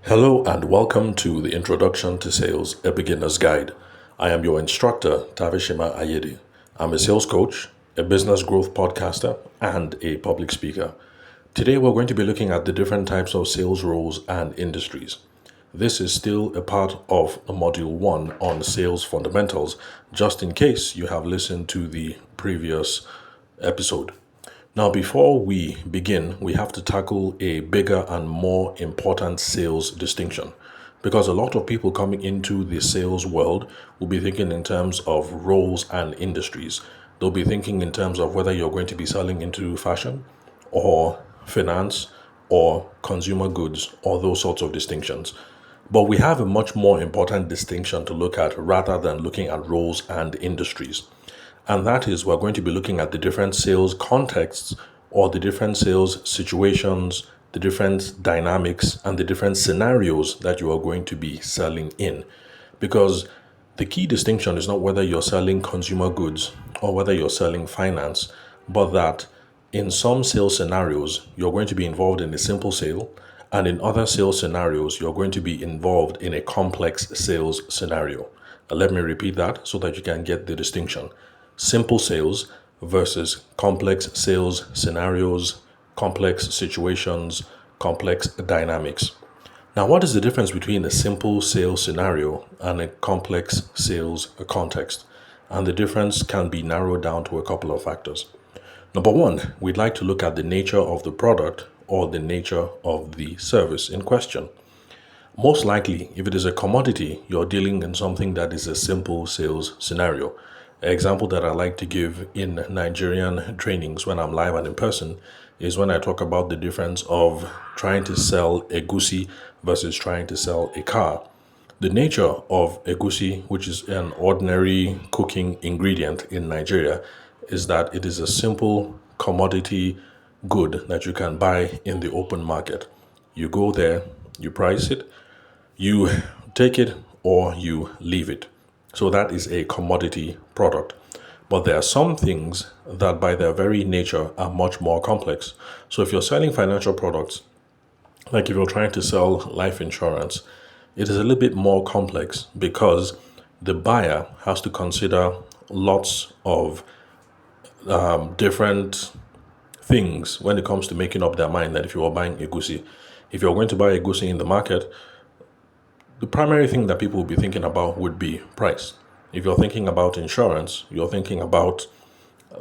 Hello and welcome to the Introduction to Sales, a Beginner's Guide. I am your instructor, Tavishima Ayedi. I'm a sales coach, a business growth podcaster, and a public speaker. Today we're going to be looking at the different types of sales roles and industries. This is still a part of Module 1 on sales fundamentals, just in case you have listened to the previous episode. Now, before we begin, we have to tackle a bigger and more important sales distinction because a lot of people coming into the sales world will be thinking in terms of roles and industries. They'll be thinking in terms of whether you're going to be selling into fashion or finance or consumer goods or those sorts of distinctions. But we have a much more important distinction to look at rather than looking at roles and industries. And that is, we're going to be looking at the different sales contexts or the different sales situations, the different dynamics, and the different scenarios that you are going to be selling in. Because the key distinction is not whether you're selling consumer goods or whether you're selling finance, but that in some sales scenarios, you're going to be involved in a simple sale, and in other sales scenarios, you're going to be involved in a complex sales scenario. Now, let me repeat that so that you can get the distinction. Simple sales versus complex sales scenarios, complex situations, complex dynamics. Now, what is the difference between a simple sales scenario and a complex sales context? And the difference can be narrowed down to a couple of factors. Number one, we'd like to look at the nature of the product or the nature of the service in question. Most likely, if it is a commodity, you're dealing in something that is a simple sales scenario. An example that I like to give in Nigerian trainings when I'm live and in person is when I talk about the difference of trying to sell egusi versus trying to sell a car. The nature of egusi, which is an ordinary cooking ingredient in Nigeria, is that it is a simple commodity good that you can buy in the open market. You go there, you price it, you take it or you leave it. So that is a commodity product. But there are some things that by their very nature are much more complex. So if you're selling financial products, like if you're trying to sell life insurance, it is a little bit more complex because the buyer has to consider lots of different things when it comes to making up their mind that if you are buying egusi. If you're going to buy egusi in the market, the primary thing that people will be thinking about would be price. If you're thinking about insurance, you're thinking about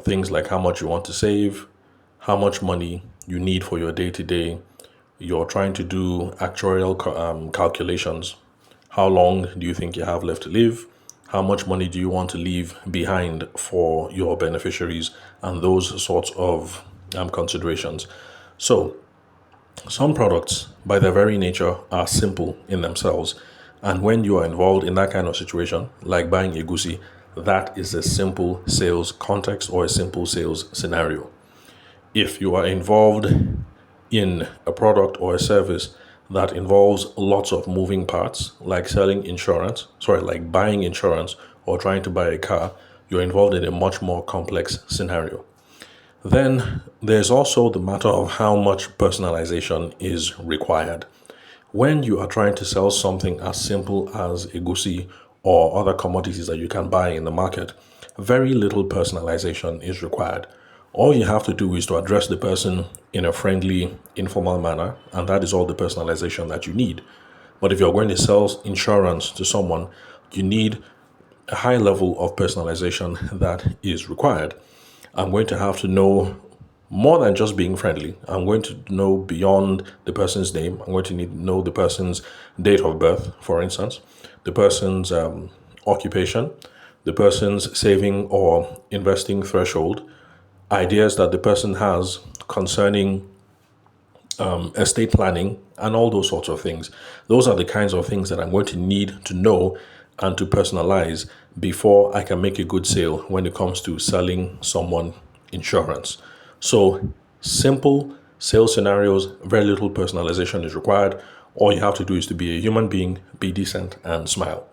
things like how much you want to save, how much money you need for your day to day. You're trying to do actuarial calculations. How long do you think you have left to live? How much money do you want to leave behind for your beneficiaries? And those sorts of considerations. So, some products, by their very nature, are simple in themselves. And when you are involved in that kind of situation, like buying egusi, that is a simple sales context or a simple sales scenario. If you are involved in a product or a service that involves lots of moving parts, like like buying insurance or trying to buy a car, you're involved in a much more complex scenario. Then there's also the matter of how much personalization is required. When you are trying to sell something as simple as egusi or other commodities that you can buy in the market, very little personalization is required. All you have to do is to address the person in a friendly, informal manner, and that is all the personalization that you need. But if you're going to sell insurance to someone, you need a high level of personalization that is required. I'm going to have to know more than just being friendly. I'm going to know beyond the person's name. I'm going to need to know the person's date of birth, for instance, the person's occupation, the person's saving or investing threshold, ideas that the person has concerning estate planning, and all those sorts of things. Those are the kinds of things that I'm going to need to know and to personalize before I can make a good sale when it comes to selling someone insurance. So, simple sales scenarios, very little personalization is required. All you have to do is to be a human being, be decent, and smile.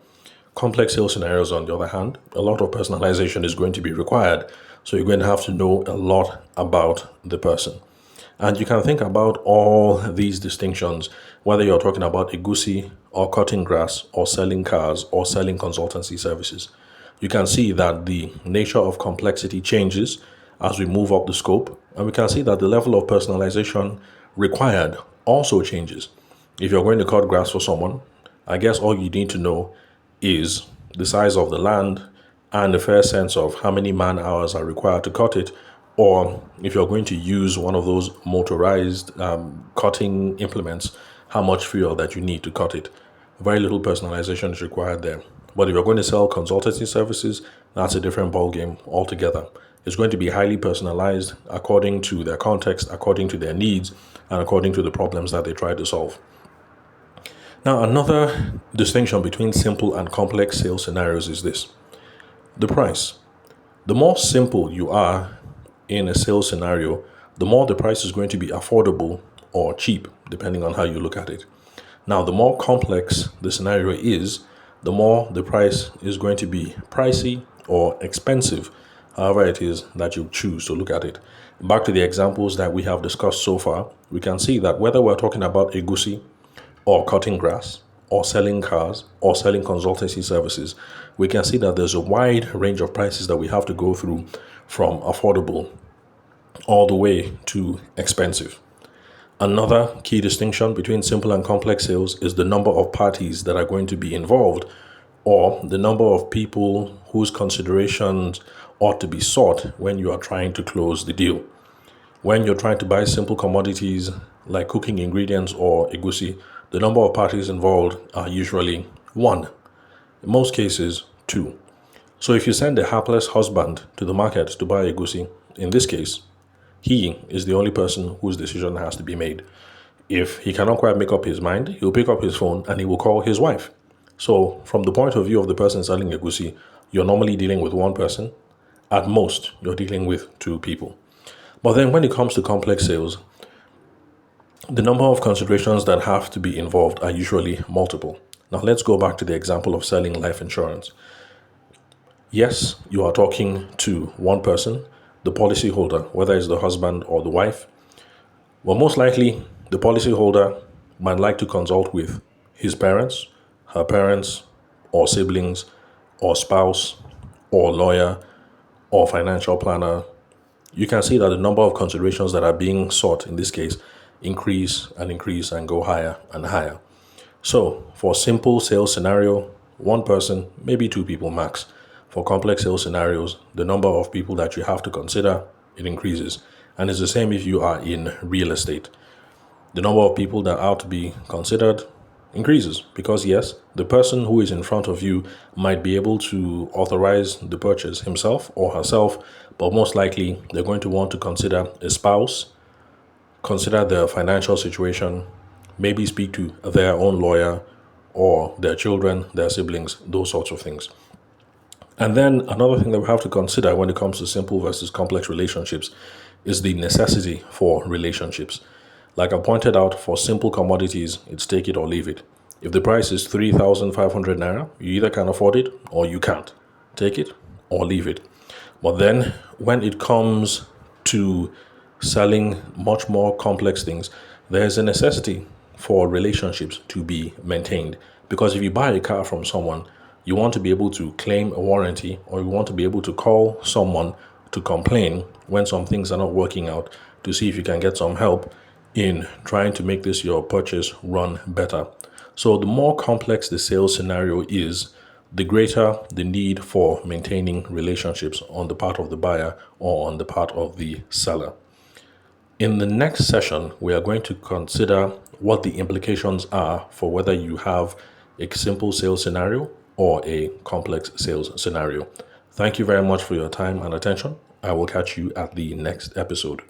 Complex sales scenarios, on the other hand, a lot of personalization is going to be required. So, you're going to have to know a lot about the person. And you can think about all these distinctions, whether you're talking about egusi or cutting grass or selling cars or selling consultancy services. You can see that the nature of complexity changes as we move up the scope, and we can see that the level of personalization required also changes. If you're going to cut grass for someone, I guess all you need to know is the size of the land and a fair sense of how many man hours are required to cut it, or if you're going to use one of those motorized cutting implements, how much fuel that you need to cut it. Very little personalization is required there. But if you're going to sell consultancy services, that's a different ballgame altogether. It's going to be highly personalized according to their context, according to their needs, and according to the problems that they try to solve. Now, another distinction between simple and complex sales scenarios is this: the price. The more simple you are in a sales scenario, the more the price is going to be affordable or cheap, depending on how you look at it. Now, the more complex the scenario is, the more the price is going to be pricey or expensive, however it is that you choose to look at it. Back to the examples that we have discussed so far, we can see that whether we're talking about egusi or cutting grass or selling cars or selling consultancy services, we can see that there's a wide range of prices that we have to go through, from affordable all the way to expensive. Another key distinction between simple and complex sales is the number of parties that are going to be involved, or the number of people whose considerations ought to be sought when you are trying to close the deal. When you're trying to buy simple commodities like cooking ingredients or egusi, the number of parties involved are usually one, in most cases two. So if you send a hapless husband to the market to buy egusi, in this case, he is the only person whose decision has to be made. If he cannot quite make up his mind, he'll pick up his phone and he will call his wife. So from the point of view of the person selling egusi, you're normally dealing with one person. At most, you're dealing with two people. But then when it comes to complex sales, the number of considerations that have to be involved are usually multiple. Now let's go back to the example of selling life insurance. Yes, you are talking to one person, the policyholder, whether it's the husband or the wife. Well, most likely, the policyholder might like to consult with his parents, her parents, or siblings, or spouse, or lawyer, or financial planner. You can see that the number of considerations that are being sought in this case increase and go higher and higher. So for simple sales scenario, one person, maybe two people max. For complex sales scenarios, the number of people that you have to consider, it increases. And it's the same if you are in real estate. The number of people that are to be considered increases because, yes, the person who is in front of you might be able to authorize the purchase himself or herself, but most likely they're going to want to consider a spouse, consider their financial situation, maybe speak to their own lawyer or their children, their siblings, those sorts of things. And then another thing that we have to consider when it comes to simple versus complex relationships is the necessity for relationships. Like I pointed out, for simple commodities, it's take it or leave it. If the price is 3,500 naira, you either can afford it or you can't. Take it or leave it. But then when it comes to selling much more complex things, there's a necessity for relationships to be maintained. Because if you buy a car from someone, you want to be able to claim a warranty, or you want to be able to call someone to complain when some things are not working out, to see if you can get some help in trying to make this your purchase run better. So the more complex the sales scenario is, the greater the need for maintaining relationships on the part of the buyer or on the part of the seller. In the next session, we are going to consider what the implications are for whether you have a simple sales scenario or a complex sales scenario. Thank you very much for your time and attention. I will catch you at the next episode.